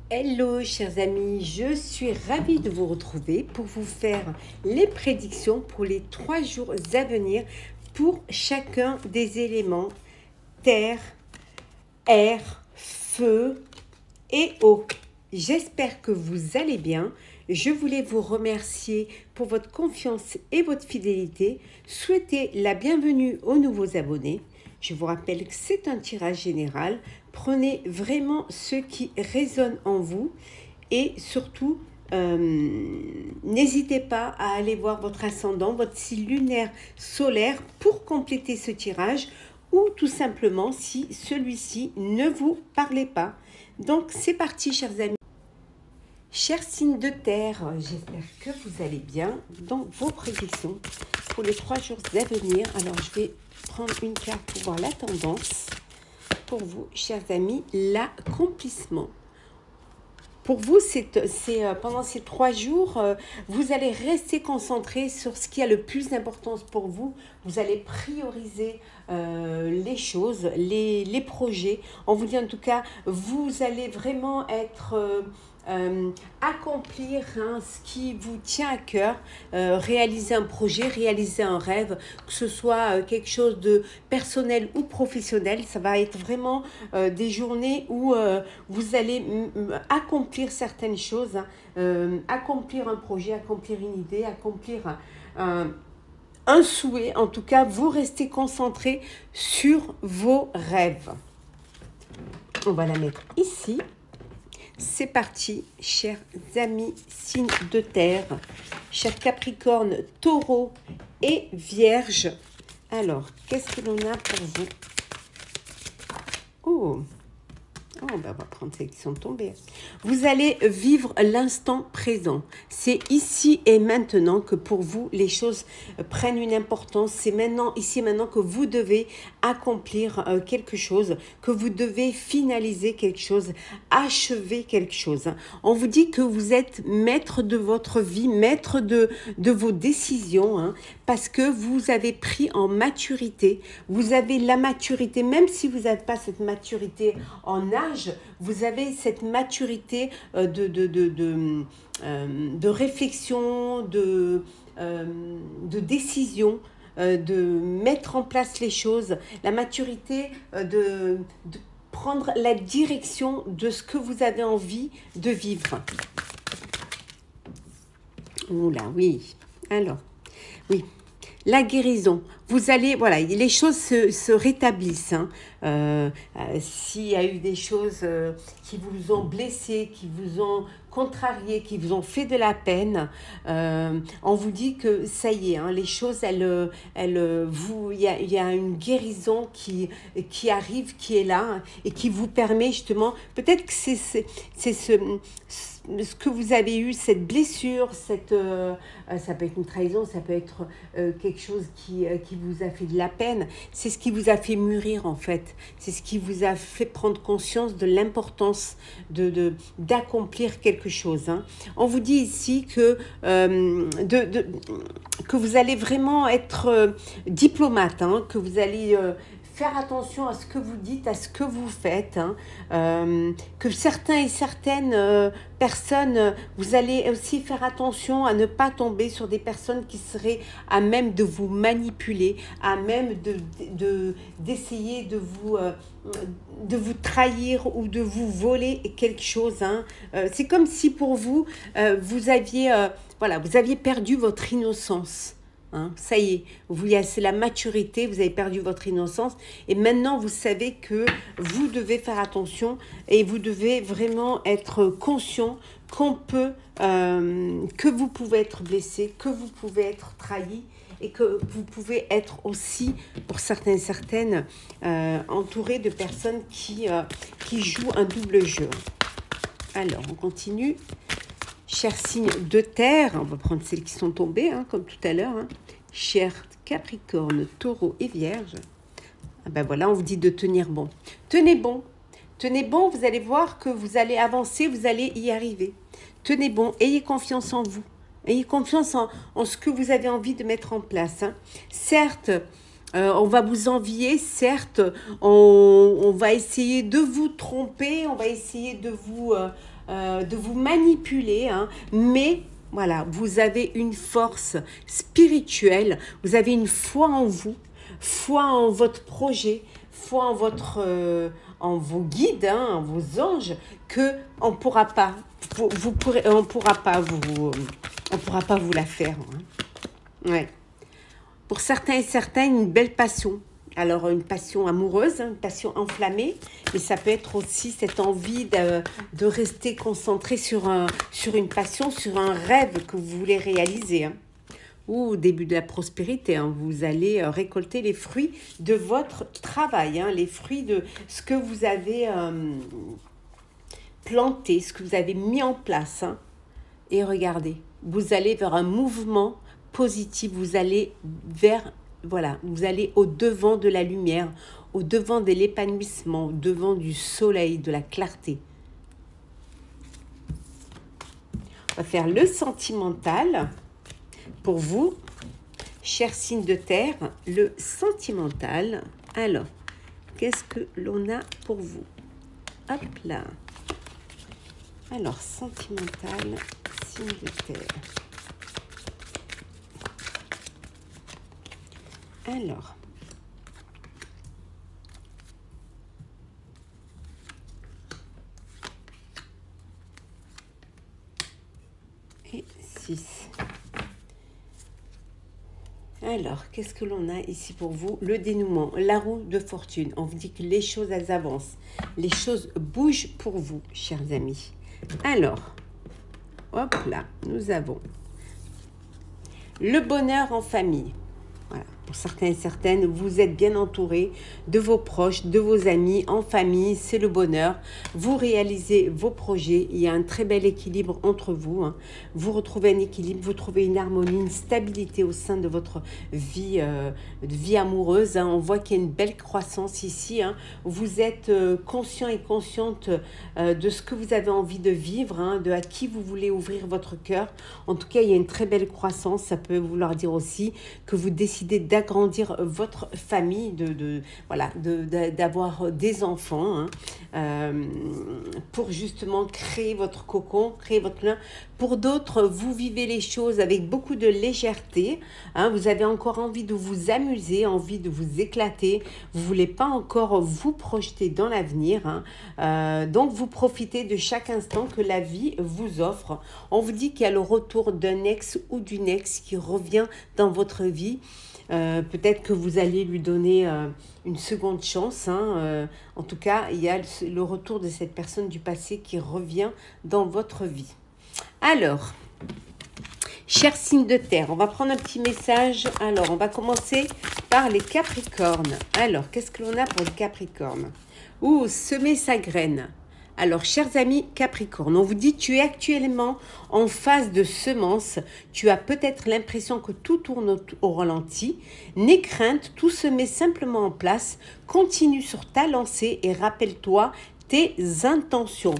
Hello chers amis, je suis ravie de vous retrouver pour vous faire les prédictions pour les 3 jours à venir pour chacun des éléments terre, air, feu et eau. J'espère que vous allez bien. Je voulais vous remercier pour votre confiance et votre fidélité. Souhaiter la bienvenue aux nouveaux abonnés. Je vous rappelle que c'est un tirage général. Prenez vraiment ce qui résonne en vous et surtout, n'hésitez pas à aller voir votre ascendant, votre signe lunaire solaire pour compléter ce tirage ou tout simplement si celui-ci ne vous parlait pas. Donc c'est parti chers amis. Chers signes de terre, j'espère que vous allez bien dans vos prédictions pour les 3 jours à venir. Alors je vais prendre une carte pour voir la tendance. Pour vous, chers amis, l'accomplissement. Pour vous, c'est pendant ces 3 jours, vous allez rester concentré sur ce qui a le plus d'importance pour vous. Vous allez prioriser les choses, les projets. On vous dit en tout cas, vous allez vraiment être... accomplir ce qui vous tient à cœur, réaliser un projet, réaliser un rêve, que ce soit quelque chose de personnel ou professionnel. Ça va être vraiment des journées où vous allez accomplir certaines choses, accomplir un projet, accomplir une idée, accomplir un souhait. En tout cas, vous restez concentré sur vos rêves. On va la mettre ici. C'est parti, chers amis signes de terre, chers Capricorne, Taureau et Vierge. Alors, qu'est-ce que l'on a pour vous? Oh, ben on va prendre celles qui sont tombées. Vous allez vivre l'instant présent. C'est ici et maintenant que pour vous, les choses prennent une importance. C'est maintenant, ici et maintenant que vous devez accomplir quelque chose, que vous devez finaliser quelque chose, achever quelque chose. On vous dit que vous êtes maître de votre vie, maître de vos décisions, parce que vous avez pris en maturité. Vous avez la maturité, même si vous n'avez pas cette maturité en âge, vous avez cette maturité de réflexion, de décision, de mettre en place les choses, la maturité de prendre la direction de ce que vous avez envie de vivre. Oula, oui. Alors, oui. La guérison, vous allez, voilà, les choses se rétablissent. S'il y a eu des choses qui vous ont blessé, qui vous ont contrarié, qui vous ont fait de la peine, on vous dit que ça y est, les choses, il y a une guérison qui arrive, qui est là et qui vous permet justement, peut-être que c'est ce que vous avez eu, cette blessure, ça peut être une trahison, ça peut être quelque chose qui vous a fait de la peine. C'est ce qui vous a fait mûrir en fait. C'est ce qui vous a fait prendre conscience de l'importance d'accomplir quelque chose. On vous dit ici que vous allez vraiment être diplomate, que vous allez... faire attention à ce que vous dites, à ce que vous faites, que certains et certaines personnes, vous allez aussi faire attention à ne pas tomber sur des personnes qui seraient à même de vous manipuler, à même d'essayer de vous trahir ou de vous voler quelque chose. C'est comme si pour vous, vous aviez perdu votre innocence. Ça y est, c'est la maturité, vous avez perdu votre innocence et maintenant vous savez que vous devez faire attention et vous devez vraiment être conscient que vous pouvez être blessé, que vous pouvez être trahi et que vous pouvez être aussi, pour certains et certaines, entouré de personnes qui jouent un double jeu. Alors, on continue. Chers signes de terre, on va prendre celles qui sont tombées, comme tout à l'heure. Chers Capricorne, Taureau et Vierge. Ben voilà, on vous dit de tenir bon. Tenez bon. Tenez bon, vous allez voir que vous allez avancer, vous allez y arriver. Tenez bon, ayez confiance en vous. Ayez confiance en ce que vous avez envie de mettre en place. Certes, On va vous envier, certes, on va essayer de vous tromper, on va essayer de vous manipuler, hein, mais voilà, vous avez une force spirituelle, vous avez une foi en vous, foi en votre projet, foi en vos guides, hein, en vos anges, que on pourra pas vous la faire. Hein. Ouais. Pour certains et certaines, une belle passion. Alors, une passion amoureuse, une passion enflammée, mais ça peut être aussi cette envie de rester concentré sur une passion, sur un rêve que vous voulez réaliser. Hein. Ou au début de la prospérité, hein, vous allez récolter les fruits de votre travail, hein, les fruits de ce que vous avez planté, ce que vous avez mis en place. Hein. Et regardez, vous allez vers un mouvement positif, vous allez au-devant de la lumière, au-devant de l'épanouissement, au-devant du soleil, de la clarté. On va faire le sentimental pour vous, chers signes de terre, le sentimental. Alors, qu'est-ce que l'on a pour vous? Hop là. Alors, sentimental, signe de terre. Alors, et 6. Alors, qu'est-ce que l'on a ici pour vous? Le dénouement, la roue de fortune. On vous dit que les choses, elles avancent. Les choses bougent pour vous, chers amis. Alors, hop là, nous avons le bonheur en famille. Voilà. Pour certains et certaines, vous êtes bien entourés de vos proches, de vos amis, en famille, c'est le bonheur. Vous réalisez vos projets, il y a un très bel équilibre entre vous. Hein. Vous retrouvez un équilibre, vous trouvez une harmonie, une stabilité au sein de votre vie amoureuse. Hein. On voit qu'il y a une belle croissance ici. Hein. Vous êtes conscient et consciente de ce que vous avez envie de vivre, hein, de à qui vous voulez ouvrir votre cœur. En tout cas, il y a une très belle croissance. Ça peut vouloir dire aussi que vous décidez d'agrandir votre famille, d'avoir des enfants, hein, pour justement créer votre cocon, créer votre lin. Pour d'autres, vous vivez les choses avec beaucoup de légèreté. Hein, vous avez encore envie de vous amuser, envie de vous éclater. Vous ne voulez pas encore vous projeter dans l'avenir. Hein, donc, vous profitez de chaque instant que la vie vous offre. On vous dit qu'il y a le retour d'un ex ou d'une ex qui revient dans votre vie. Peut-être que vous allez lui donner une seconde chance. Hein, en tout cas, il y a le retour de cette personne du passé qui revient dans votre vie. Alors, chers signes de terre, on va prendre un petit message. Alors, on va commencer par les Capricornes. Alors, qu'est-ce que l'on a pour les Capricornes? Semer sa graine. Alors, chers amis Capricorne, on vous dit tu es actuellement en phase de semence. Tu as peut-être l'impression que tout tourne au ralenti. N'aie crainte, tout se met simplement en place. Continue sur ta lancée et rappelle-toi tes intentions.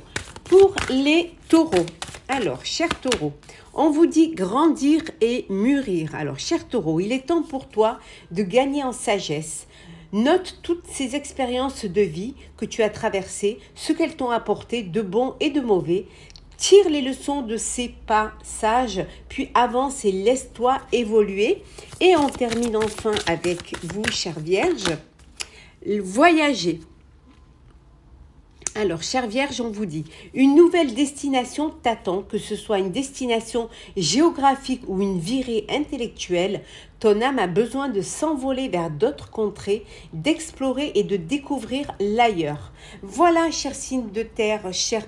Pour les taureaux, alors, chers taureaux, on vous dit grandir et mûrir. Alors, chers taureaux, il est temps pour toi de gagner en sagesse. Note toutes ces expériences de vie que tu as traversées, ce qu'elles t'ont apporté de bon et de mauvais. Tire les leçons de ces passages, puis avance et laisse-toi évoluer. Et on termine enfin avec vous, chère Vierge. Voyager. Alors, chère Vierge, on vous dit, une nouvelle destination t'attend, que ce soit une destination géographique ou une virée intellectuelle. Ton âme a besoin de s'envoler vers d'autres contrées, d'explorer et de découvrir l'ailleurs. Voilà, chers signes de terre, chers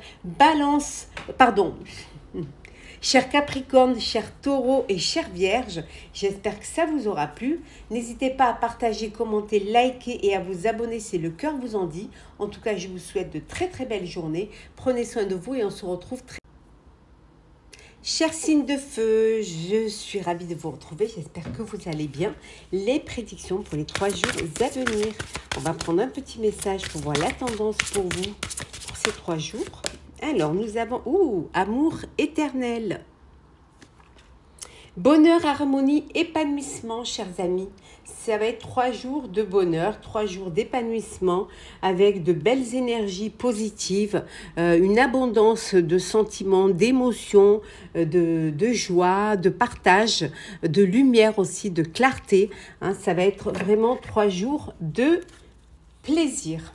chers Capricorne, chers Taureaux et chers Vierges, j'espère que ça vous aura plu. N'hésitez pas à partager, commenter, liker et à vous abonner si le cœur vous en dit. En tout cas, je vous souhaite de très très belles journées. Prenez soin de vous et on se retrouve très... Chers signes de feu, je suis ravie de vous retrouver. J'espère que vous allez bien. Les prédictions pour les 3 jours à venir. On va prendre un petit message pour voir la tendance pour vous pour ces 3 jours. Alors, nous avons amour éternel. Bonheur, harmonie, épanouissement, chers amis. Ça va être 3 jours de bonheur, 3 jours d'épanouissement avec de belles énergies positives, une abondance de sentiments, d'émotions, de joie, de partage, de lumière aussi, de clarté. Hein, ça va être vraiment 3 jours de plaisir.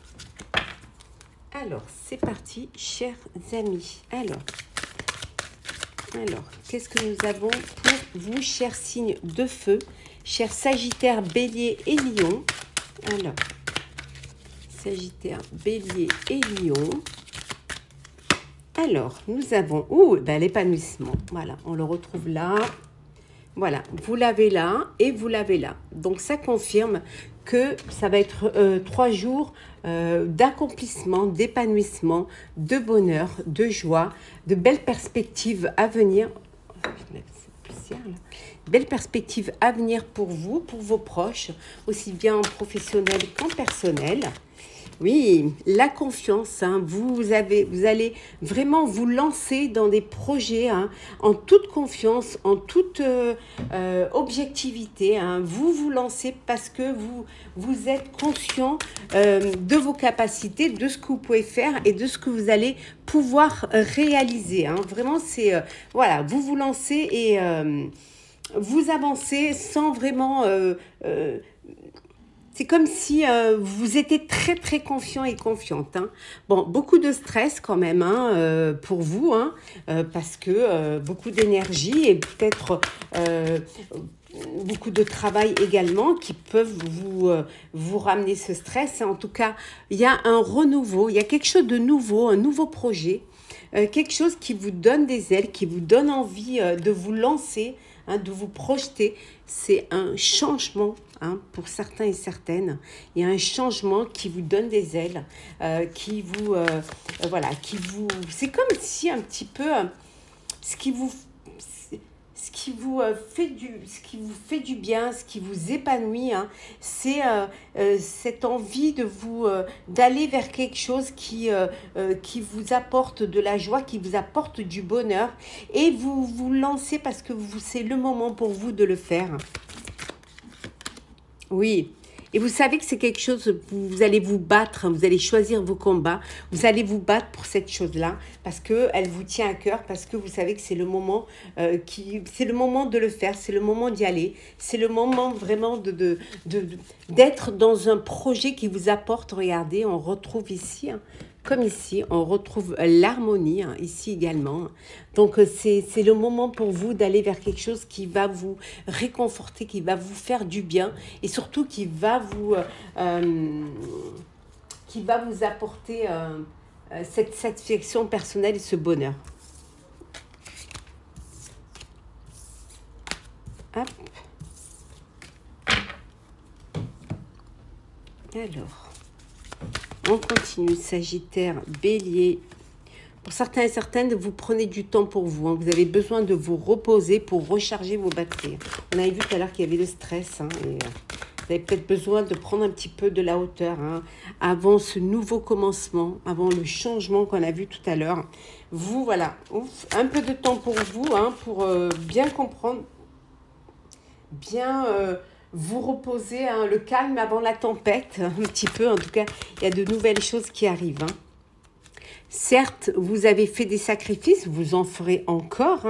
Alors, c'est parti, chers amis. Alors, qu'est-ce que nous avons pour vous, chers signes de feu, chers Sagittaire, Bélier et Lion? Alors, Sagittaire, Bélier et Lion. Alors, nous avons l'épanouissement. Voilà, on le retrouve là. Voilà, vous l'avez là et vous l'avez là. Donc, ça confirme que ça va être 3 jours d'accomplissement, d'épanouissement, de bonheur, de joie, de belles perspectives à venir. Belles perspectives à venir pour vous, pour vos proches, aussi bien professionnels qu'en personnel. Oui, la confiance, hein, vous allez vraiment vous lancer dans des projets en toute confiance, en toute objectivité. Hein. Vous lancez parce que vous êtes conscient de vos capacités, de ce que vous pouvez faire et de ce que vous allez pouvoir réaliser. Hein. Vraiment, c'est voilà, vous lancez et vous avancez sans vraiment... c'est comme si vous étiez très très confiant et confiante. Hein. Bon, beaucoup de stress quand même pour vous, parce que beaucoup d'énergie et peut-être beaucoup de travail également qui peuvent vous ramener ce stress. En tout cas, il y a un renouveau, il y a quelque chose de nouveau, un nouveau projet, quelque chose qui vous donne des ailes, qui vous donne envie de vous lancer, de vous projeter. C'est un changement pour certains et certaines. Il y a un changement qui vous donne des ailes, c'est comme si un petit peu ce qui vous fait du bien, ce qui vous épanouit, c'est cette envie d'aller vers quelque chose qui vous apporte de la joie, qui vous apporte du bonheur, et vous vous lancez parce que c'est le moment pour vous de le faire. Oui, et vous savez que c'est quelque chose, vous allez vous battre, vous allez choisir vos combats, vous allez vous battre pour cette chose-là, parce qu'elle vous tient à cœur, parce que vous savez que c'est le moment c'est le moment de le faire, c'est le moment d'y aller, c'est le moment vraiment d'être dans un projet qui vous apporte. Regardez, on retrouve ici... Comme ici, on retrouve l'harmonie, ici également. Donc, c'est le moment pour vous d'aller vers quelque chose qui va vous réconforter, qui va vous faire du bien et surtout qui va vous apporter cette satisfaction personnelle et ce bonheur. Hop. Alors... On continue, Sagittaire, Bélier. Pour certains et certaines, vous prenez du temps pour vous. Vous avez besoin de vous reposer pour recharger vos batteries. On avait vu tout à l'heure qu'il y avait le stress. Et vous avez peut-être besoin de prendre un petit peu de la hauteur avant ce nouveau commencement, avant le changement qu'on a vu tout à l'heure. Vous, voilà, un peu de temps pour vous, pour bien comprendre, bien... vous reposez, le calme avant la tempête, un petit peu. En tout cas, il y a de nouvelles choses qui arrivent. Certes, vous avez fait des sacrifices, vous en ferez encore,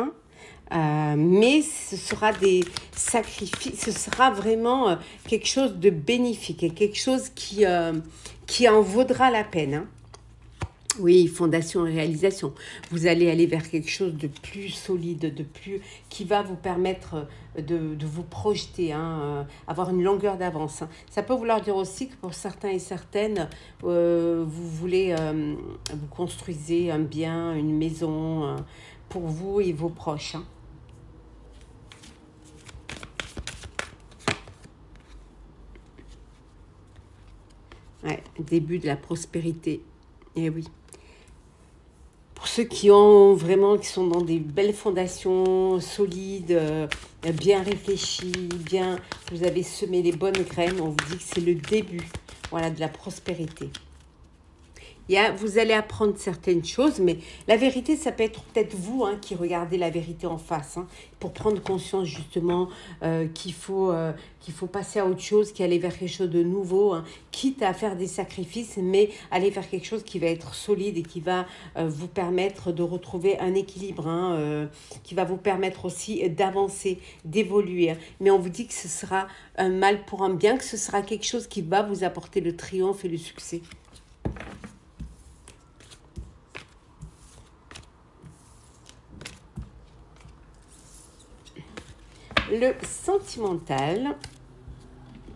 mais ce sera des sacrifices, ce sera vraiment quelque chose de bénéfique et quelque chose qui en vaudra la peine. Oui, fondation et réalisation. Vous allez aller vers quelque chose de plus solide, qui va vous permettre de vous projeter, avoir une longueur d'avance. Ça peut vouloir dire aussi que pour certains et certaines, vous voulez, vous construisez un bien, une maison pour vous et vos proches. Ouais, début de la prospérité. Eh oui. Pour ceux qui sont dans des belles fondations solides, bien réfléchies, vous avez semé les bonnes graines, on vous dit que c'est le début, voilà, de la prospérité. Vous allez apprendre certaines choses, mais la vérité, ça peut être peut-être vous qui regardez la vérité en face, pour prendre conscience justement qu'il faut passer à autre chose, qu'aller vers quelque chose de nouveau, quitte à faire des sacrifices, mais aller vers quelque chose qui va être solide et qui va vous permettre de retrouver un équilibre, qui va vous permettre aussi d'avancer, d'évoluer. Mais on vous dit que ce sera un mal pour un bien, que ce sera quelque chose qui va vous apporter le triomphe et le succès. Le sentimental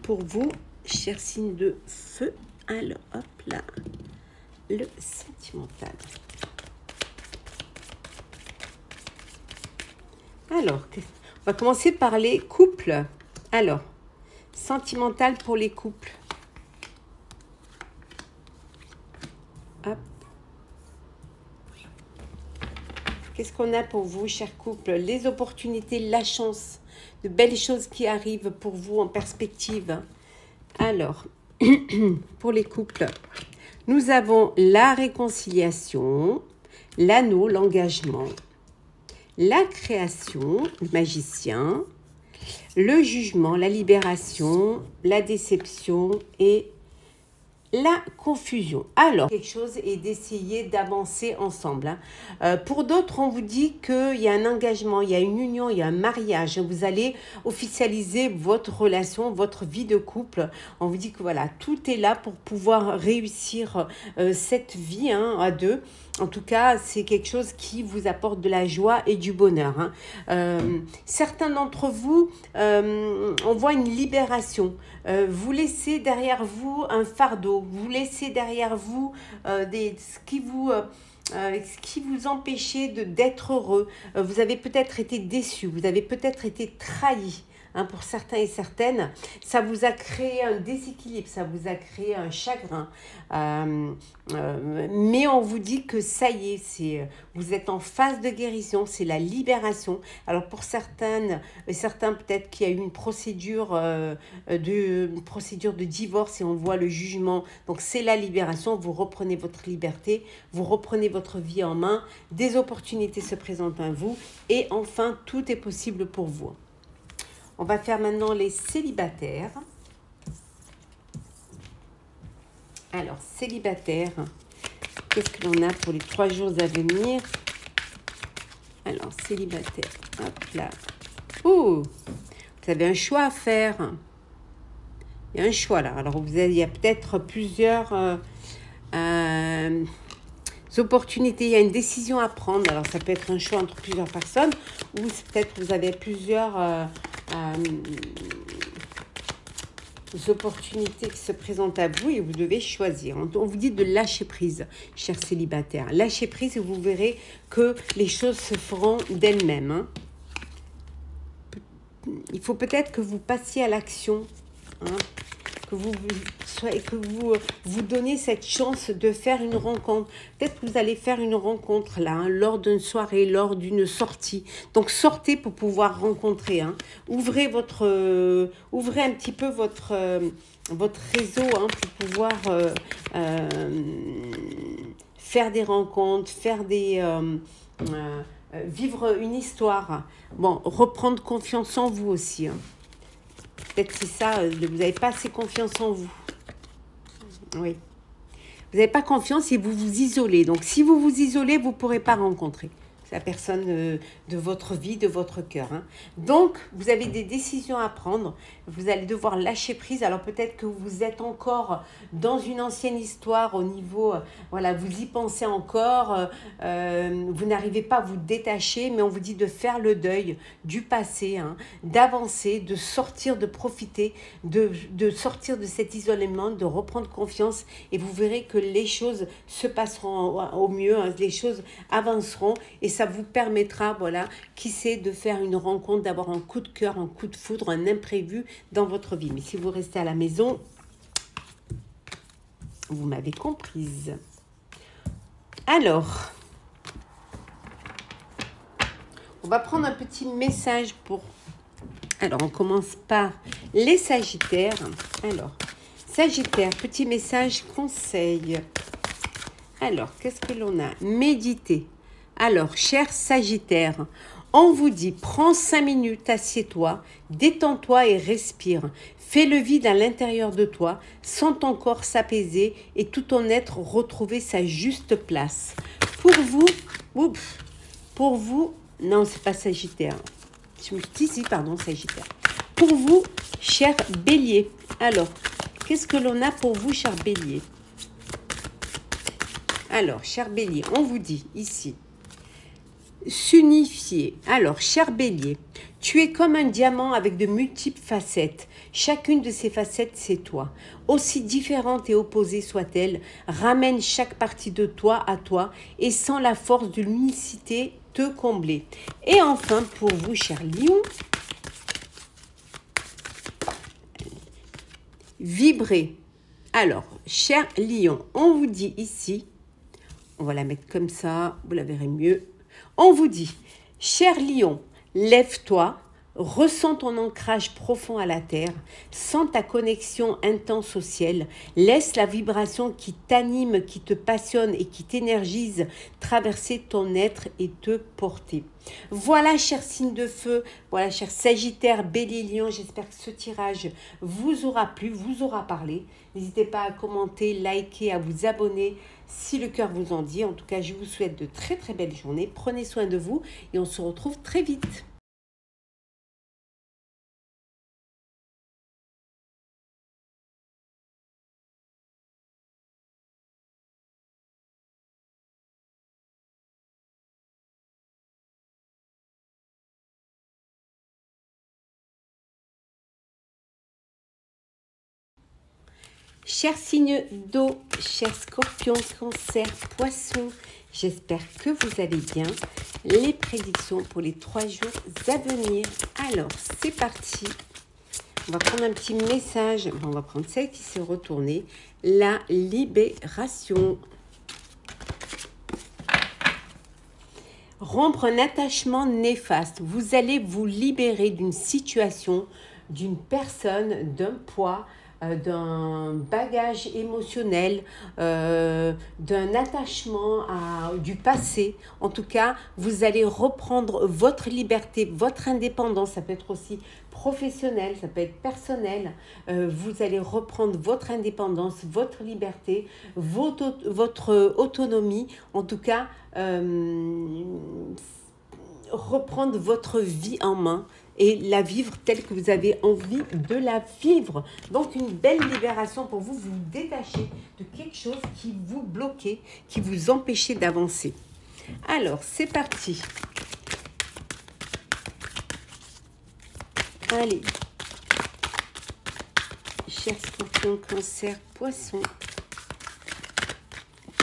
pour vous, chers signes de feu. Alors, hop là, le sentimental. Alors, on va commencer par les couples. Alors, sentimental pour les couples. Hop. Qu'est-ce qu'on a pour vous, chers couples? Les opportunités, la chance, de belles choses qui arrivent pour vous en perspective. Alors, pour les couples, nous avons la réconciliation, l'anneau, l'engagement, la création, le magicien, le jugement, la libération, la déception et la confusion. Alors, quelque chose est d'essayer d'avancer ensemble. Pour d'autres, on vous dit qu'il y a un engagement, il y a une union, il y a un mariage. Vous allez officialiser votre relation, votre vie de couple. On vous dit que voilà, tout est là pour pouvoir réussir cette vie à deux. En tout cas, c'est quelque chose qui vous apporte de la joie et du bonheur. Certains d'entre vous, on voit une libération. Vous laissez derrière vous un fardeau. Vous laissez derrière vous ce qui vous empêchait d'être heureux. Vous avez peut-être été déçu. Vous avez peut-être été trahi. Pour certains et certaines, ça vous a créé un déséquilibre, ça vous a créé un chagrin. Mais on vous dit que ça y est, vous êtes en phase de guérison, c'est la libération. Alors pour certaines et certains, peut-être qu'il y a eu une procédure de divorce et on voit le jugement. Donc c'est la libération, vous reprenez votre liberté, vous reprenez votre vie en main, des opportunités se présentent à vous et enfin tout est possible pour vous. On va faire maintenant les célibataires. Alors, célibataires, qu'est-ce que l'on a pour les 3 jours à venir? Alors, célibataire, hop là. Oh, vous avez un choix à faire. Il y a un choix là. Alors, il y a peut-être plusieurs opportunités. Il y a une décision à prendre. Alors, ça peut être un choix entre plusieurs personnes ou peut-être vous avez plusieurs opportunités qui se présentent à vous et vous devez choisir. On vous dit de lâcher prise, chers célibataires. Lâchez prise et vous verrez que les choses se feront d'elles-mêmes. Il faut peut-être que vous passiez à l'action, que vous donniez cette chance de faire une rencontre. Peut-être que vous allez faire une rencontre là, lors d'une soirée, lors d'une sortie. Donc sortez pour pouvoir rencontrer. Ouvrez un petit peu votre réseau pour pouvoir faire des rencontres, vivre une histoire. Bon, reprendre confiance en vous aussi. Peut-être c'est ça, vous n'avez pas assez confiance en vous. Oui. Vous n'avez pas confiance et vous vous isolez. Donc, si vous vous isolez, vous ne pourrez pas rencontrer la personne de votre vie, de votre cœur. Donc, vous avez des décisions à prendre. Vous allez devoir lâcher prise. Alors, peut-être que vous êtes encore dans une ancienne histoire au niveau... voilà, vous y pensez encore. Vous n'arrivez pas à vous détacher, mais on vous dit de faire le deuil du passé, d'avancer, de sortir, de profiter, de sortir de cet isolement, de reprendre confiance. Et vous verrez que les choses se passeront au mieux. Les choses avanceront et ça vous permettra, voilà, qui sait, de faire une rencontre, d'avoir un coup de cœur, un coup de foudre, un imprévu dans votre vie. Mais si vous restez à la maison, vous m'avez comprise. Alors, on va prendre un petit message pour... Alors, on commence par les Sagittaires. Alors, Sagittaire, petit message conseil Alors, qu'est-ce que l'on a? Méditer. Alors, cher Sagittaire, on vous dit, prends 5 minutes, assieds-toi, détends-toi et respire. Fais le vide à l'intérieur de toi, sens ton corps s'apaiser et tout ton être retrouver sa juste place. Pour vous, non, c'est pas Sagittaire. Je me dis si, pardon, Sagittaire. Pour vous, cher Bélier. Alors, qu'est-ce que l'on a pour vous, cher Bélier? Alors, cher Bélier, on vous dit ici, s'unifier. Alors, cher Bélier, tu es comme un diamant avec de multiples facettes. Chacune de ces facettes, c'est toi. Aussi différente et opposée soit-elle, ramène chaque partie de toi à toi et sans la force de l'unicité te combler. Et enfin, pour vous, cher Lion, vibrer. Alors, cher Lion, on vous dit ici, on va la mettre comme ça, vous la verrez mieux. On vous dit, cher Lion, lève-toi, ressens ton ancrage profond à la terre, sens ta connexion intense au ciel, laisse la vibration qui t'anime, qui te passionne et qui t'énergise traverser ton être et te porter. Voilà, cher signe de feu, voilà, cher Sagittaire, Bélier, Lion, j'espère que ce tirage vous aura plu, vous aura parlé. N'hésitez pas à commenter, liker, à vous abonner si le cœur vous en dit. En tout cas, je vous souhaite de très très belles journées. Prenez soin de vous et on se retrouve très vite. Chers signes d'eau, chers scorpions, cancer, poissons, j'espère que vous allez bien. Les prédictions pour les 3 jours à venir. Alors, c'est parti. On va prendre un petit message. On va prendre celle qui s'est retournée. La libération. Rompre un attachement néfaste. Vous allez vous libérer d'une situation, d'une personne, d'un poids, d'un bagage émotionnel, d'un attachement du passé. En tout cas, vous allez reprendre votre liberté, votre indépendance. Ça peut être aussi professionnel, ça peut être personnel. Vous allez reprendre votre indépendance, votre liberté, votre autonomie. En tout cas, reprendre votre vie en main et la vivre telle que vous avez envie de la vivre. Donc, une belle libération pour vous, vous détachez de quelque chose qui vous bloquait, qui vous empêchait d'avancer. Alors, c'est parti. Allez. Chers scorpions, cancer, poisson.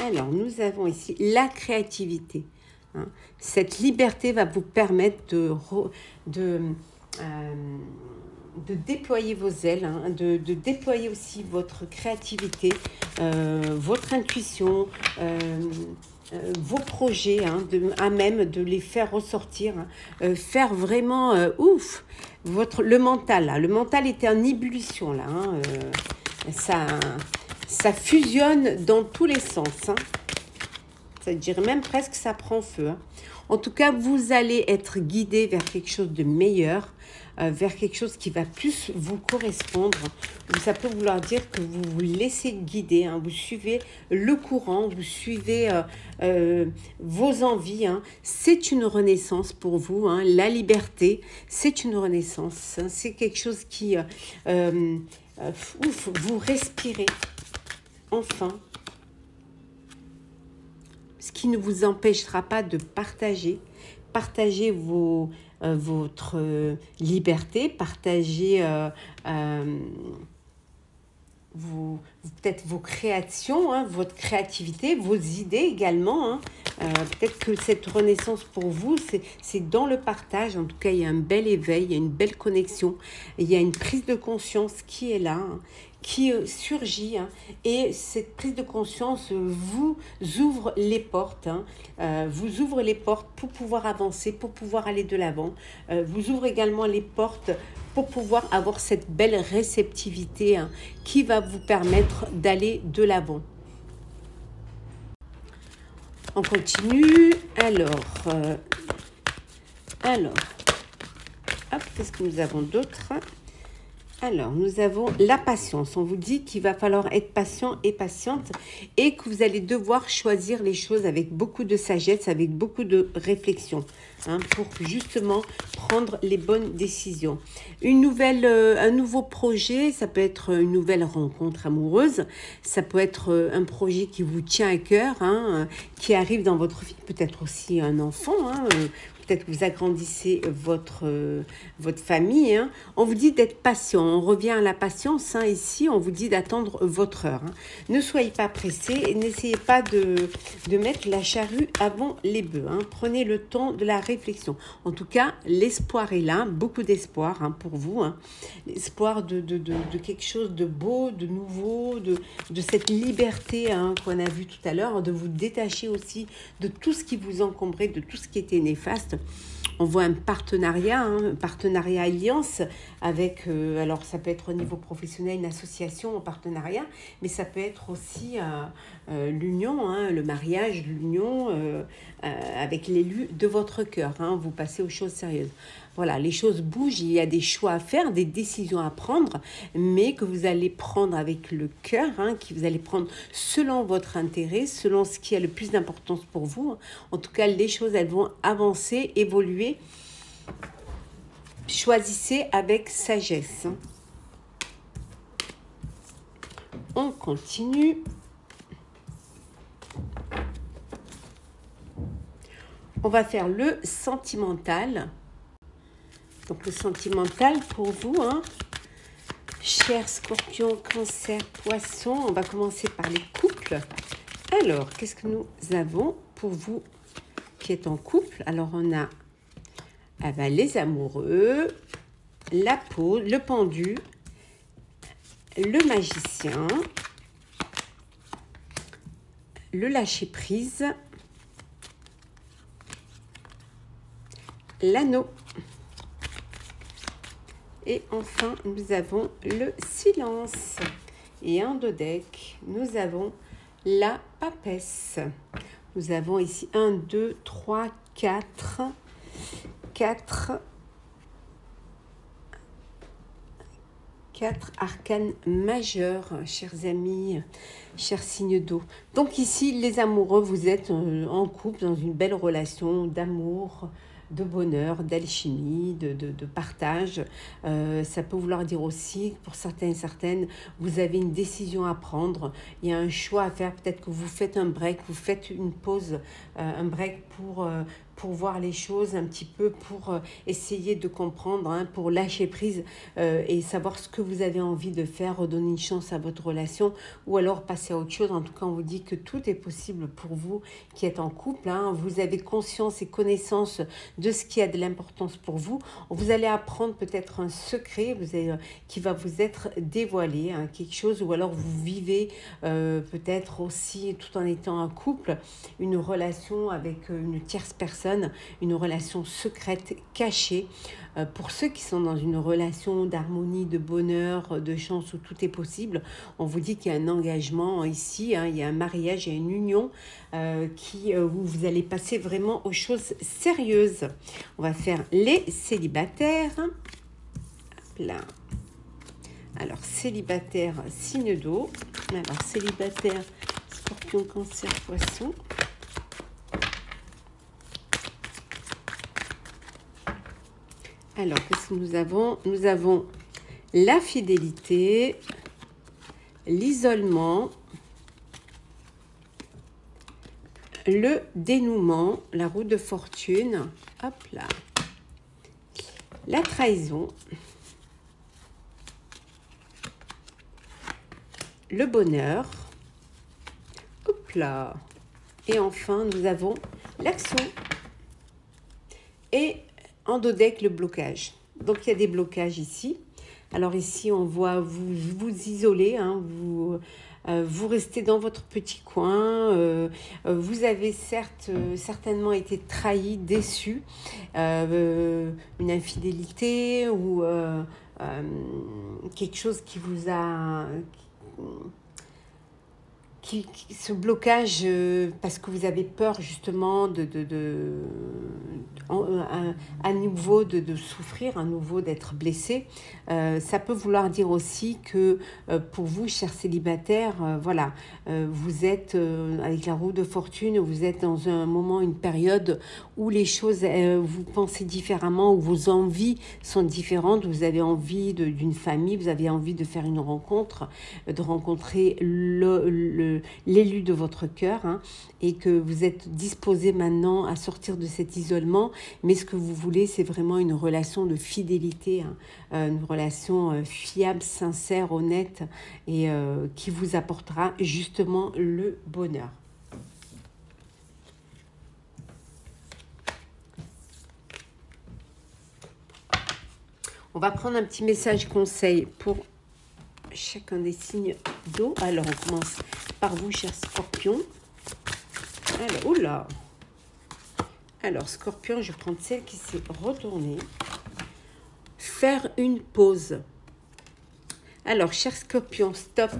Alors, nous avons ici la créativité. Hein. Cette liberté va vous permettre de déployer vos ailes, hein, de déployer aussi votre créativité, votre intuition, vos projets, hein, à même de les faire ressortir, hein, faire vraiment ouf, le mental. Là. Le mental était en ébullition, là. Hein, ça fusionne dans tous les sens. Hein. Ça dirait même presque que ça prend feu. Hein. En tout cas, vous allez être guidé vers quelque chose de meilleur, vers quelque chose qui va plus vous correspondre. Ça peut vouloir dire que vous vous laissez guider, hein, vous suivez le courant, vous suivez vos envies. Hein. C'est une renaissance pour vous, hein. La liberté, c'est une renaissance. Hein. C'est quelque chose qui... vous respirez, enfin. Ce qui ne vous empêchera pas de partager votre liberté, partager peut-être vos créations, hein, votre créativité, vos idées également. Hein. Peut-être que cette renaissance pour vous, c'est dans le partage. En tout cas, il y a un bel éveil, il y a une belle connexion, il y a une prise de conscience qui est là, hein, qui surgit. Hein, et cette prise de conscience vous ouvre les portes. Hein, vous ouvre les portes pour pouvoir avancer, pour pouvoir aller de l'avant. Vous ouvre également les portes pour pouvoir avoir cette belle réceptivité, hein, qui va vous permettre d'aller de l'avant. On continue. Alors, hop, qu'est-ce que nous avons d'autre? Alors, nous avons la patience. On vous dit qu'il va falloir être patient et patiente et que vous allez devoir choisir les choses avec beaucoup de sagesse, avec beaucoup de réflexion, hein, pour justement prendre les bonnes décisions. Un nouveau projet, ça peut être une nouvelle rencontre amoureuse, ça peut être un projet qui vous tient à cœur, hein, qui arrive dans votre vie, peut-être aussi un enfant, hein, peut-être que vous agrandissez votre famille. Hein. On vous dit d'être patient. On revient à la patience. Hein. Ici, on vous dit d'attendre votre heure. Hein. Ne soyez pas pressés et n'essayez pas de mettre la charrue avant les bœufs. Hein. Prenez le temps de la réflexion. En tout cas, l'espoir est là. Beaucoup d'espoir, hein, pour vous. Hein. L'espoir de quelque chose de beau, de nouveau, de cette liberté, hein, qu'on a vu tout à l'heure, de vous détacher aussi de tout ce qui vous encombrait, de tout ce qui était néfaste. On voit un partenariat alliance avec, alors ça peut être au niveau professionnel, une association en partenariat, mais ça peut être aussi l'union, hein, le mariage, l'union avec l'élu de votre cœur. Hein, vous passez aux choses sérieuses. Voilà, les choses bougent, il y a des choix à faire, des décisions à prendre, mais que vous allez prendre avec le cœur, hein, que vous allez prendre selon votre intérêt, selon ce qui a le plus d'importance pour vous. En tout cas, les choses, elles vont avancer, évoluer. Choisissez avec sagesse. On continue. On va faire le sentimental. Donc le sentimental pour vous, hein. Chers Scorpion, Cancer, Poisson, on va commencer par les couples. Alors, qu'est-ce que nous avons pour vous qui êtes en couple? Alors, on a les amoureux, la peau, le pendu, le magicien, le lâcher-prise, l'anneau. Et enfin, nous avons le silence. Et en dos deck, nous avons la papesse. Nous avons ici 1, 2, 3, 4 arcanes majeurs, chers amis, chers signes d'eau. Donc ici, les amoureux, vous êtes en couple, dans une belle relation d'amour, de bonheur, d'alchimie, de partage. Ça peut vouloir dire aussi, pour certains et certaines, vous avez une décision à prendre, il y a un choix à faire, peut-être que vous faites un break, vous faites une pause, un break pour voir les choses un petit peu, pour essayer de comprendre, hein, pour lâcher prise et savoir ce que vous avez envie de faire, redonner une chance à votre relation ou alors passer à autre chose. En tout cas, on vous dit que tout est possible pour vous qui êtes en couple. Hein. Vous avez conscience et connaissance de ce qui a de l'importance pour vous. Vous allez apprendre peut-être un secret qui va vous être dévoilé, hein, quelque chose, ou alors vous vivez peut-être aussi, tout en étant en couple, une relation avec une tierce personne, une relation secrète, cachée. Pour ceux qui sont dans une relation d'harmonie, de bonheur, de chance où tout est possible, on vous dit qu'il y a un engagement ici, hein, il y a un mariage, il y a une union où vous allez passer vraiment aux choses sérieuses. On va faire les célibataires. Là. Alors, célibataire, signe d'eau. Alors, célibataire, Scorpion, Cancer, Poisson. Alors, qu'est-ce que nous avons? Nous avons la fidélité, l'isolement, le dénouement, la roue de fortune, hop là, la trahison, le bonheur, hop là, et enfin, nous avons l'action. Et en dos deck, le blocage. Donc, il y a des blocages ici. Alors ici, on voit vous isoler, hein, vous restez dans votre petit coin. Vous avez certainement été trahi, déçu. Une infidélité ou quelque chose qui vous a ce blocage, parce que vous avez peur justement à nouveau de souffrir, à nouveau d'être blessé, ça peut vouloir dire aussi que pour vous, chers célibataires, voilà, vous êtes avec la roue de fortune, vous êtes dans un moment, une période où les choses, vous pensez différemment, où vos envies sont différentes, vous avez envie d'une famille, vous avez envie de faire une rencontre, de rencontrer l'élu de votre cœur, hein, et que vous êtes disposé maintenant à sortir de cet isolement, mais ce que vous voulez, c'est vraiment une relation de fidélité, hein, une relation fiable, sincère, honnête, et qui vous apportera justement le bonheur. On va prendre un petit message conseil pour chacun des signes d'eau. Alors, on commence par vous, chers scorpions. Alors, oula. Alors, scorpion, je vais prendre celle qui s'est retournée. Faire une pause. Alors, chers scorpions, stop.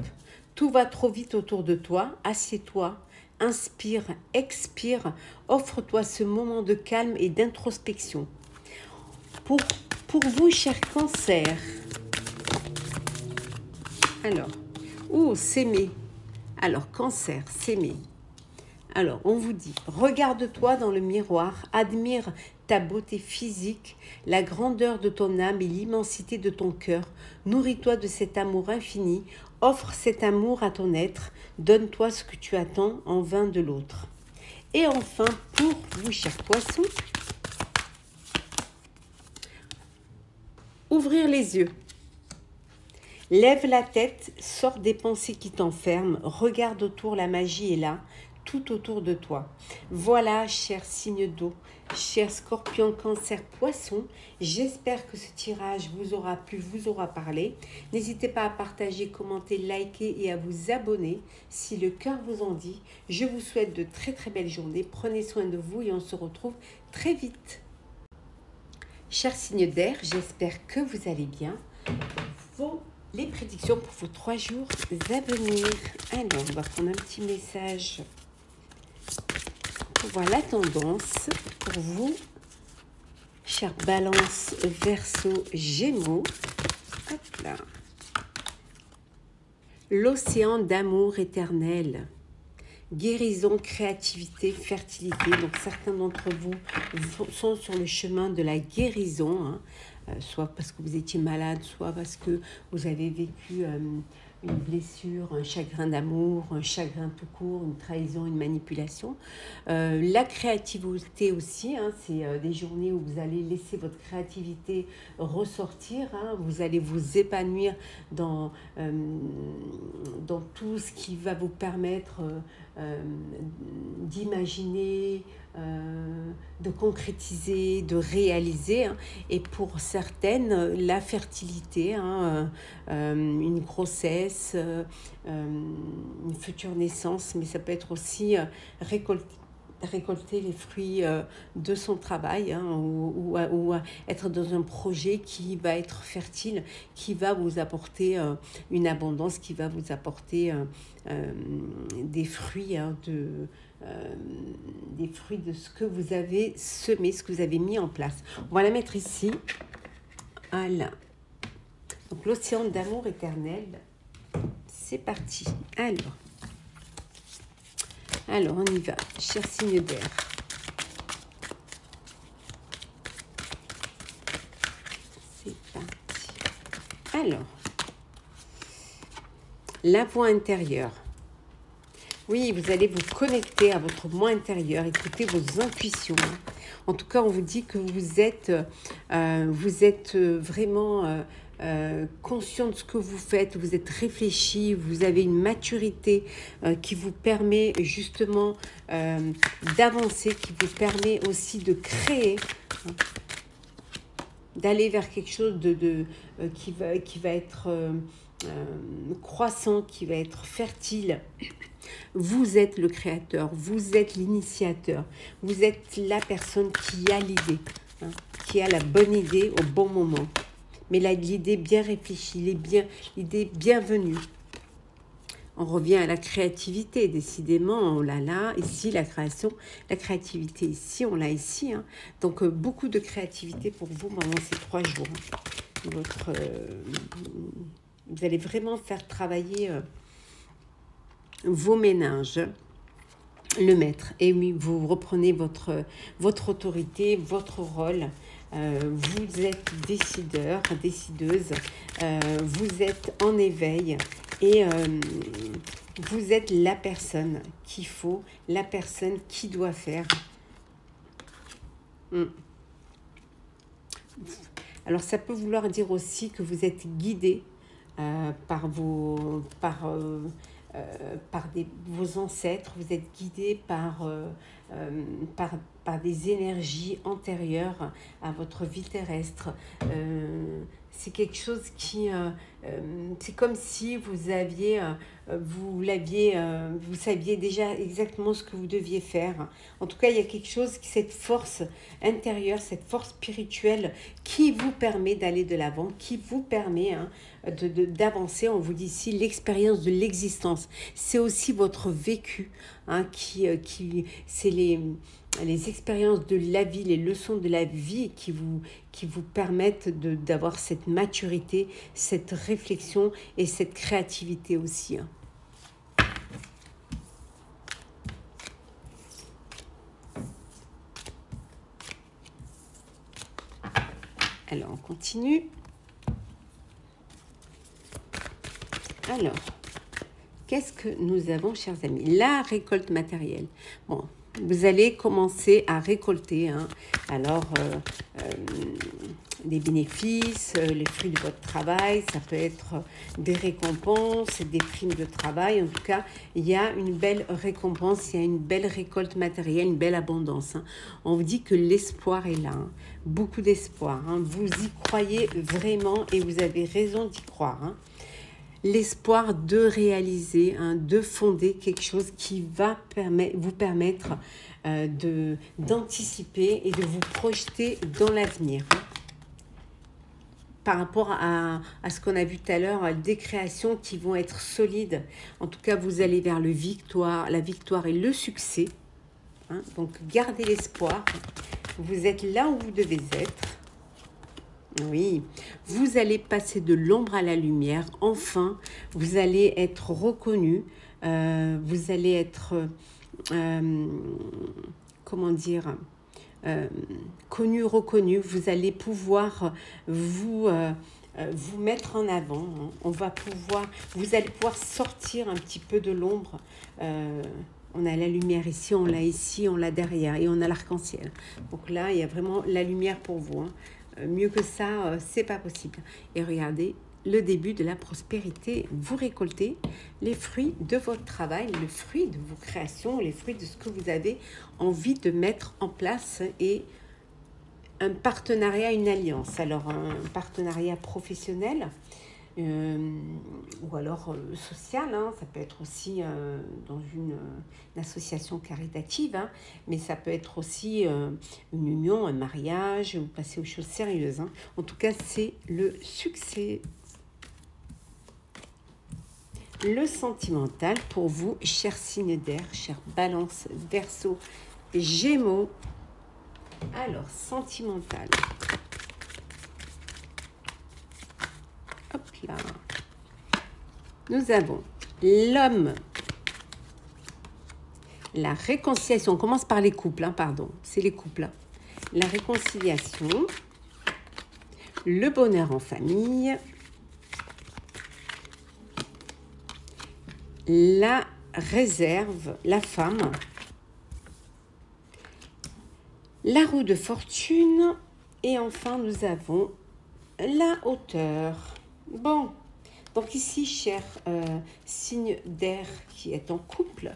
Tout va trop vite autour de toi. Assieds-toi, inspire, expire. Offre-toi ce moment de calme et d'introspection. Pour vous, chers cancers. Alors, s'aimer. Alors, cancer, s'aimer. Alors, on vous dit, regarde-toi dans le miroir, admire ta beauté physique, la grandeur de ton âme et l'immensité de ton cœur. Nourris-toi de cet amour infini, offre cet amour à ton être, donne-toi ce que tu attends en vain de l'autre. Et enfin, pour vous, chers poissons, ouvrir les yeux. Lève la tête, sors des pensées qui t'enferment, regarde autour, la magie est là, tout autour de toi. Voilà, chers signes d'eau, chers scorpions, cancer, poissons, j'espère que ce tirage vous aura plu, vous aura parlé. N'hésitez pas à partager, commenter, liker et à vous abonner si le cœur vous en dit. Je vous souhaite de très très belles journées, prenez soin de vous et on se retrouve très vite. Chers signes d'air, j'espère que vous allez bien. Les prédictions pour vos 3 jours à venir. Alors, on va prendre un petit message pour voir la tendance pour vous, chers Balance, Verseau, Gémeaux. Hop là. L'océan d'amour éternel. Guérison, créativité, fertilité. Donc, certains d'entre vous sont sur le chemin de la guérison, hein. Soit parce que vous étiez malade, soit parce que vous avez vécu une blessure, un chagrin d'amour, un chagrin tout court, une trahison, une manipulation. La créativité aussi, hein, c'est des journées où vous allez laisser votre créativité ressortir, hein, vous allez vous épanouir dans tout ce qui va vous permettre d'imaginer, de concrétiser, de réaliser, hein. Et pour certaines, la fertilité, hein, une grossesse, une future naissance, mais ça peut être aussi récolter les fruits de son travail, hein, ou être dans un projet qui va être fertile, qui va vous apporter une abondance, qui va vous apporter des fruits, hein, des fruits de ce que vous avez semé, ce que vous avez mis en place. On va la mettre ici. Voilà. Donc l'océan d'amour éternel, c'est parti. Alors, on y va, chers signes d'air. C'est parti. Alors, la voix intérieure. Oui, vous allez vous connecter à votre moi intérieur, écouter vos intuitions. En tout cas, on vous dit que vous êtes vraiment conscient de ce que vous faites, vous êtes réfléchi, vous avez une maturité qui vous permet justement d'avancer, qui vous permet aussi de créer, hein, d'aller vers quelque chose qui va être croissant, qui va être fertile. Vous êtes le créateur, vous êtes l'initiateur, vous êtes la personne qui a l'idée, hein, qui a la bonne idée au bon moment. Mais l'idée bien réfléchie, l'idée bienvenue. On revient à la créativité, décidément, on l'a là, ici, la création, la créativité ici, on l'a ici. Hein. Donc, beaucoup de créativité pour vous pendant ces 3 jours. Vous allez vraiment faire travailler vos méninges, le maître. Et oui, vous reprenez votre autorité, votre rôle. Vous êtes décideur, décideuse. Vous êtes en éveil. Et vous êtes la personne qu'il faut, la personne qui doit faire. Alors, ça peut vouloir dire aussi que vous êtes guidé par vos ancêtres, vous êtes guidé par des énergies antérieures à votre vie terrestre. C'est quelque chose qui... c'est comme si vous saviez déjà exactement ce que vous deviez faire. En tout cas, il y a quelque chose, cette force intérieure, cette force spirituelle qui vous permet d'aller de l'avant, qui vous permet d'avancer. On vous dit ici l'expérience de l'existence. C'est aussi votre vécu, c'est les expériences de la vie, les leçons de la vie qui vous permettent d'avoir cette maturité, cette réflexion et cette créativité aussi. Alors, on continue. Alors, qu'est-ce que nous avons, chers amis? La récolte matérielle. Bon, vous allez commencer à récolter. Alors, des bénéfices, les fruits de votre travail, ça peut être des récompenses, des primes de travail. En tout cas, il y a une belle récompense, il y a une belle récolte matérielle, une belle abondance. On vous dit que l'espoir est là, beaucoup d'espoir. Vous y croyez vraiment et vous avez raison d'y croire. L'espoir de réaliser, de fonder quelque chose qui va vous permettre d'anticiper et de vous projeter dans l'avenir. Par rapport à ce qu'on a vu tout à l'heure, des créations qui vont être solides. En tout cas, vous allez vers la victoire et le succès. Donc, gardez l'espoir. Vous êtes là où vous devez être. Oui, vous allez passer de l'ombre à la lumière. Enfin, vous allez être reconnu. Vous allez être, comment dire, connu, reconnu. Vous allez pouvoir vous mettre en avant. Vous allez pouvoir sortir un petit peu de l'ombre. On a la lumière ici, on l'a ici, on l'a derrière et on a l'arc-en-ciel. Donc là, il y a vraiment la lumière pour vous. Mieux que ça, c'est pas possible. Et regardez, le début de la prospérité. Vous récoltez les fruits de votre travail, le fruit de vos créations, les fruits de ce que vous avez envie de mettre en place et un partenariat, une alliance. Alors, un partenariat professionnel ou alors social, ça peut être aussi dans une association caritative, mais ça peut être aussi une union, un mariage, vous passez aux choses sérieuses. En tout cas, c'est le succès. Le sentimental pour vous, chers signes d'air, chers Balance, Verseau, Gémeaux. Alors, sentimental. Hop là. Nous avons l'homme. La réconciliation. On commence par les couples, pardon. C'est les couples. La réconciliation. Le bonheur en famille. La réserve, la femme. La roue de fortune. Et enfin, nous avons la hauteur. Bon, donc ici, cher signe d'air qui est en couple,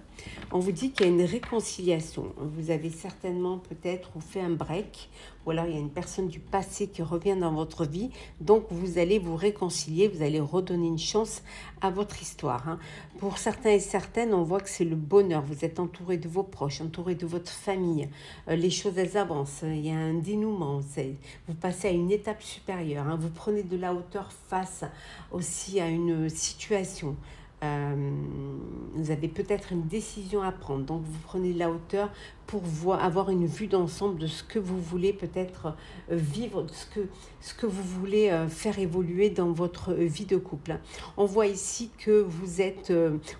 on vous dit qu'il y a une réconciliation. Vous avez certainement peut-être fait un break, ou alors il y a une personne du passé qui revient dans votre vie. Donc, vous allez vous réconcilier, vous allez redonner une chance à votre histoire. Pour certains et certaines, on voit que c'est le bonheur. Vous êtes entouré de vos proches, entouré de votre famille. Les choses, elles avancent. Il y a un dénouement. Vous passez à une étape supérieure. Vous prenez de la hauteur face aussi à une situation. Vous avez peut-être une décision à prendre. Donc, vous prenez de la hauteur pour avoir une vue d'ensemble de ce que vous voulez peut-être vivre, de ce que vous voulez faire évoluer dans votre vie de couple. On voit ici que vous êtes,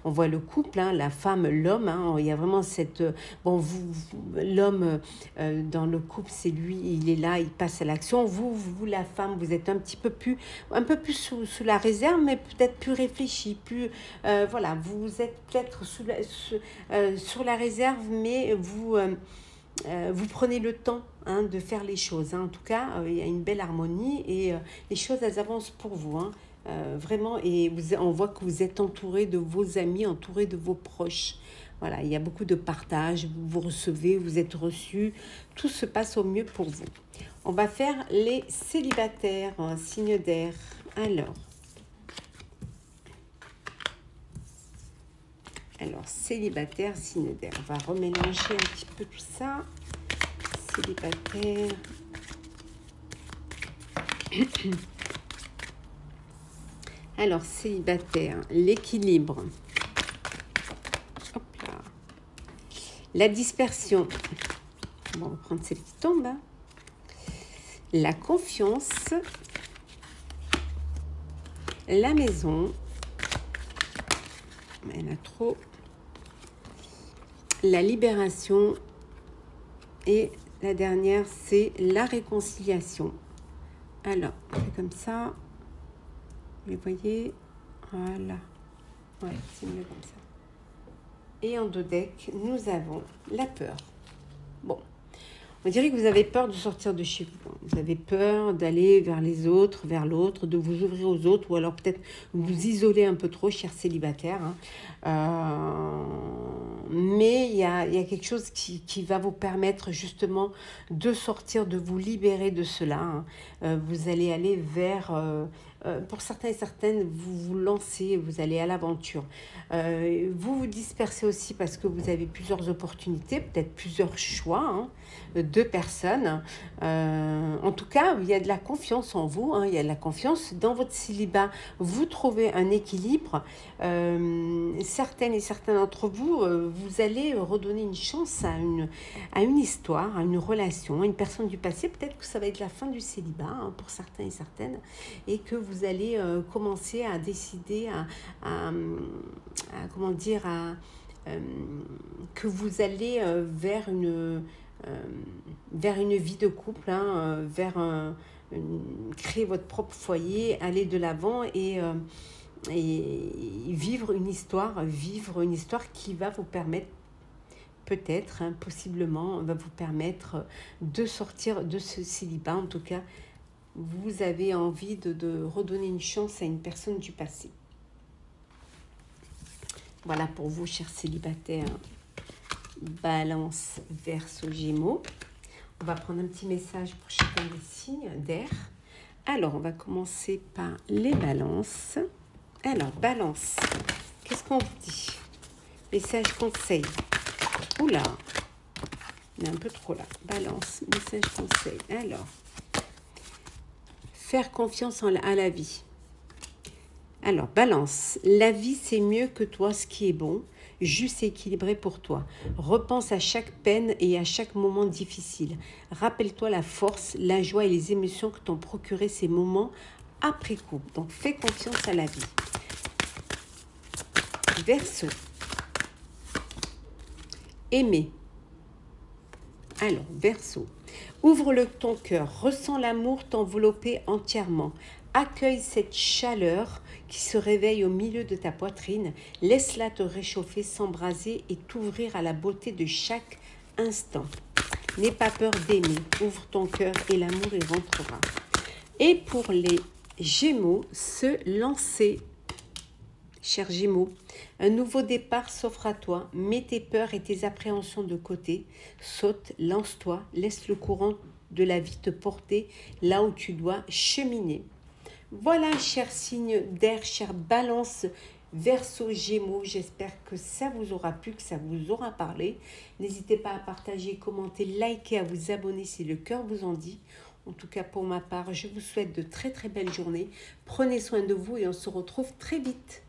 on voit le couple, la femme, l'homme. Il y a vraiment cette... bon, l'homme, dans le couple, c'est lui, il est là, il passe à l'action. Vous, la femme, vous êtes un peu plus sous la réserve, mais peut-être plus réfléchi, plus... voilà, vous êtes peut-être sur la réserve, mais vous prenez le temps de faire les choses. En tout cas, il y a une belle harmonie et les choses, elles avancent pour vous. Vraiment, et on voit que vous êtes entouré de vos amis, entouré de vos proches. Voilà, il y a beaucoup de partage, vous recevez, vous êtes reçus, tout se passe au mieux pour vous. On va faire les célibataires, signe d'air. Alors, célibataire, signe d'air. On va remélanger un petit peu tout ça. Célibataire. Alors, célibataire, l'équilibre. Hop là. La dispersion. Bon, on va prendre celle qui tombe. La confiance. La maison. Il y en a trop. La libération. Et la dernière, c'est la réconciliation. Alors, on fait comme ça. Vous voyez, voilà. Ouais, c'est mieux comme ça. Et en dos deck, nous avons la peur. Bon, on dirait que vous avez peur de sortir de chez vous. Vous avez peur d'aller vers les autres, vers l'autre, de vous ouvrir aux autres, ou alors peut-être vous isoler un peu trop, chers célibataires. Mais il y a quelque chose qui va vous permettre justement de sortir, de vous libérer de cela. Vous allez aller vers... pour certains et certaines, vous vous lancez, vous allez à l'aventure. Vous vous dispersez aussi parce que vous avez plusieurs opportunités, peut-être plusieurs choix de personnes. En tout cas, il y a de la confiance en vous, il y a de la confiance dans votre célibat. Vous trouvez un équilibre. Certaines et certains d'entre vous, vous allez redonner une chance à une histoire, à une relation, à une personne du passé. Peut-être que ça va être la fin du célibat pour certains et certaines, et que vous allez commencer à décider que vous allez vers une vie de couple, créer votre propre foyer, aller de l'avant et vivre une histoire qui va vous permettre peut-être, possiblement, va vous permettre de sortir de ce célibat. En tout cas, vous avez envie de redonner une chance à une personne du passé. Voilà pour vous, chers célibataires. Balance, Verseau, Gémeaux. On va prendre un petit message pour chacun des signes d'air. Alors, on va commencer par les balances. Alors, balance, qu'est-ce qu'on vous dit? Message conseil. Oula, il est un peu trop là. Balance, message conseil. Alors, faire confiance à la vie. Alors, balance, la vie c'est mieux que toi ce qui est bon, juste et équilibré pour toi. Repense à chaque peine et à chaque moment difficile. Rappelle-toi la force, la joie et les émotions que t'ont procuré ces moments après coup. Donc, fais confiance à la vie. Verseau. Aimer. Alors, Verseau. Ouvre ton cœur, ressens l'amour t'envelopper entièrement. Accueille cette chaleur qui se réveille au milieu de ta poitrine. Laisse-la te réchauffer, s'embraser et t'ouvrir à la beauté de chaque instant. N'aie pas peur d'aimer. Ouvre ton cœur et l'amour y rentrera. Et pour les Gémeaux, se lancer. Chers Gémeaux, un nouveau départ s'offre à toi. Mets tes peurs et tes appréhensions de côté. Saute, lance-toi, laisse le courant de la vie te porter là où tu dois cheminer. Voilà, chers signes d'air, chers balances, Verseau, Gémeaux, j'espère que ça vous aura plu, que ça vous aura parlé. N'hésitez pas à partager, commenter, liker, à vous abonner si le cœur vous en dit. En tout cas, pour ma part, je vous souhaite de très très belles journées. Prenez soin de vous et on se retrouve très vite.